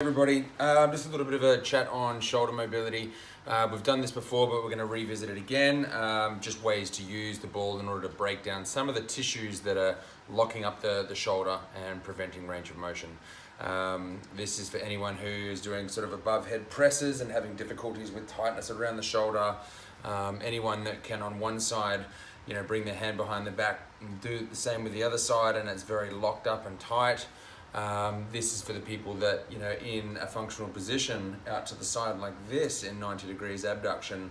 Everybody, just a little bit of a chat on shoulder mobility. We've done this before, but we're going to revisit it again. Just ways to use the ball in order to break down some of the tissues that are locking up the shoulder and preventing range of motion. This is for anyone who is doing sort of above head presses and having difficulties with tightness around the shoulder. Anyone that can on one side, bring their hand behind the back and do the same with the other side and it's very locked up and tight. This is for the people that, in a functional position out to the side like this in 90 degrees abduction,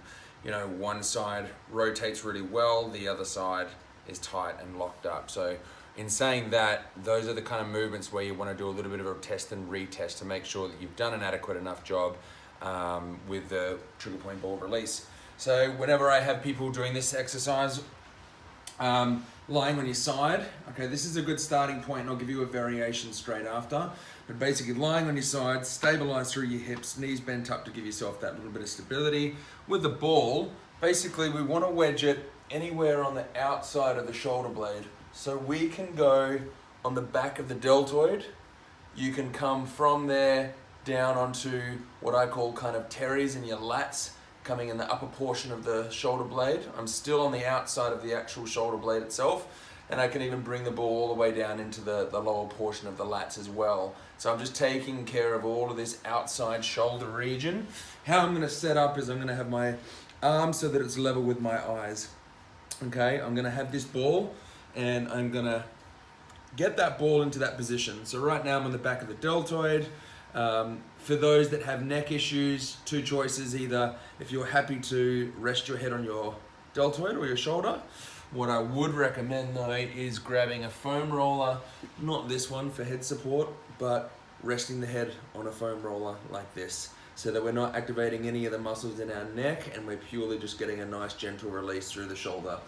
one side rotates really well, the other side is tight and locked up. So in saying that, those are the kind of movements where you want to do a little bit of a test and retest to make sure that you've done an adequate enough job with the trigger point ball release. So whenever I have people doing this exercise, lying on your side, okay, this is a good starting point and I'll give you a variation straight after. But basically lying on your side, stabilize through your hips, knees bent up to give yourself that little bit of stability. With the ball, basically we want to wedge it anywhere on the outside of the shoulder blade. So we can go on the back of the deltoid. You can come from there down onto what I call kind of teres in your lats, coming in the upper portion of the shoulder blade. I'm still on the outside of the actual shoulder blade itself, and I can even bring the ball all the way down into the lower portion of the lats as well. So I'm just taking care of all of this outside shoulder region. How I'm gonna set up is I'm gonna have my arm so that it's level with my eyes. Okay, I'm gonna have this ball and I'm gonna get that ball into that position. So right now I'm on the back of the deltoid. For those that have neck issues, two choices: either if you're happy to rest your head on your deltoid or your shoulder. What I would recommend though is grabbing a foam roller, not this one for head support, but resting the head on a foam roller like this, so that we're not activating any of the muscles in our neck and we're purely just getting a nice gentle release through the shoulder.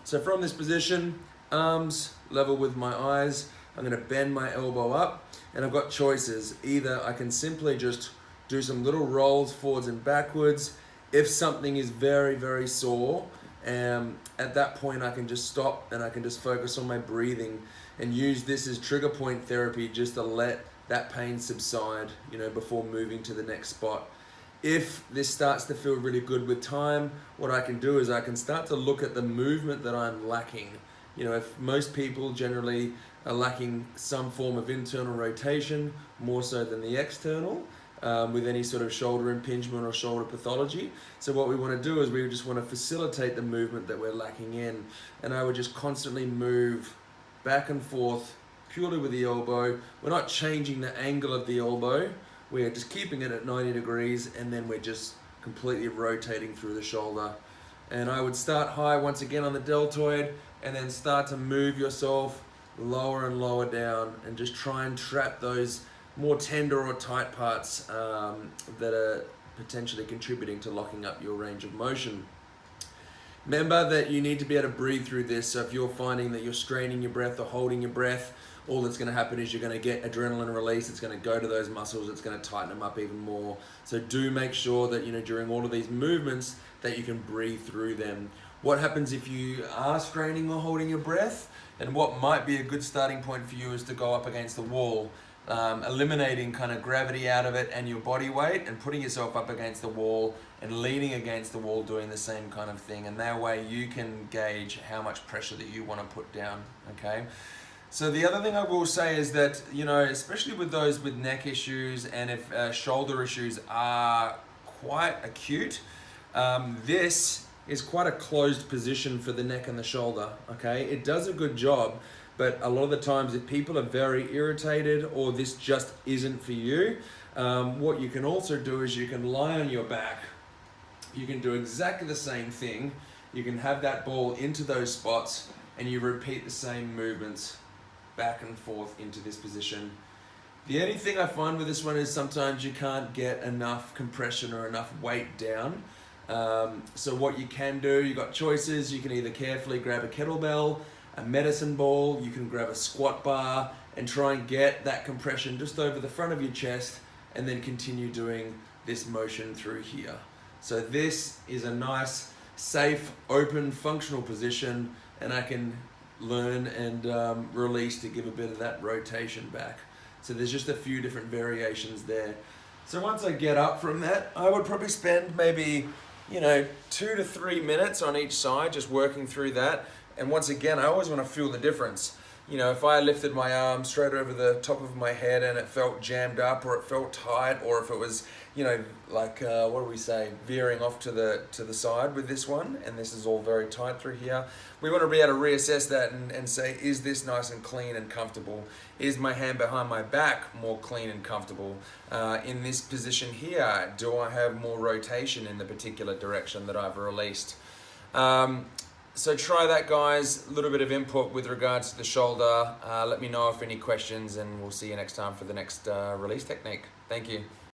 So from this position, arms level with my eyes, I'm gonna bend my elbow up, and I've got choices. Either I can simply just do some little rolls forwards and backwards. If something is very, very sore, at that point I can just stop and I can just focus on my breathing and use this as trigger point therapy just to let that pain subside, before moving to the next spot. If this starts to feel really good with time, what I can do is I can start to look at the movement that I'm lacking. If most people generally are lacking some form of internal rotation, more so than the external, with any sort of shoulder impingement or shoulder pathology. So what we want to do is we just want to facilitate the movement that we're lacking in. And I would just constantly move back and forth purely with the elbow. We're not changing the angle of the elbow. We're just keeping it at 90 degrees and then we're just completely rotating through the shoulder. And I would start high once again on the deltoid and then start to move yourself lower and lower down and just try and trap those more tender or tight parts that are potentially contributing to locking up your range of motion. Remember that you need to be able to breathe through this. So if you're finding that you're straining your breath or holding your breath, all that's going to happen is you're going to get adrenaline release. It's going to go to those muscles. It's going to tighten them up even more. So do make sure that, during all of these movements that you can breathe through them. What happens if you are straining or holding your breath? And what might be a good starting point for you is to go up against the wall, eliminating kind of gravity out of it and your body weight and putting yourself up against the wall and leaning against the wall doing the same kind of thing. And that way you can gauge how much pressure that you want to put down, okay? So the other thing I will say is that, especially with those with neck issues and if shoulder issues are quite acute, this is quite a closed position for the neck and the shoulder, okay? It does a good job, but a lot of the times if people are very irritated or this just isn't for you, what you can also do is you can lie on your back. You can do exactly the same thing. You can have that ball into those spots and you repeat the same movements back and forth into this position. The only thing I find with this one is sometimes you can't get enough compression or enough weight down. So what you can do, you've got choices. You can either carefully grab a kettlebell, a medicine ball, you can grab a squat bar and try and get that compression just over the front of your chest and then continue doing this motion through here. So this is a nice, safe, open, functional position and I can learn and release to give a bit of that rotation back. So there's just a few different variations there. So once I get up from that, I would probably spend maybe, 2 to 3 minutes on each side, just working through that. And once again, I always want to feel the difference. If I lifted my arm straight over the top of my head and it felt jammed up, or it felt tight, or if it was, what do we say, veering off to the side with this one, and this is all very tight through here, we want to be able to reassess that and say, is this nice and clean and comfortable? Is my hand behind my back more clean and comfortable? In this position here, do I have more rotation in the particular direction that I've released? So try that, guys. A little bit of input with regards to the shoulder. Let me know if any questions, and we'll see you next time for the next release technique. Thank you.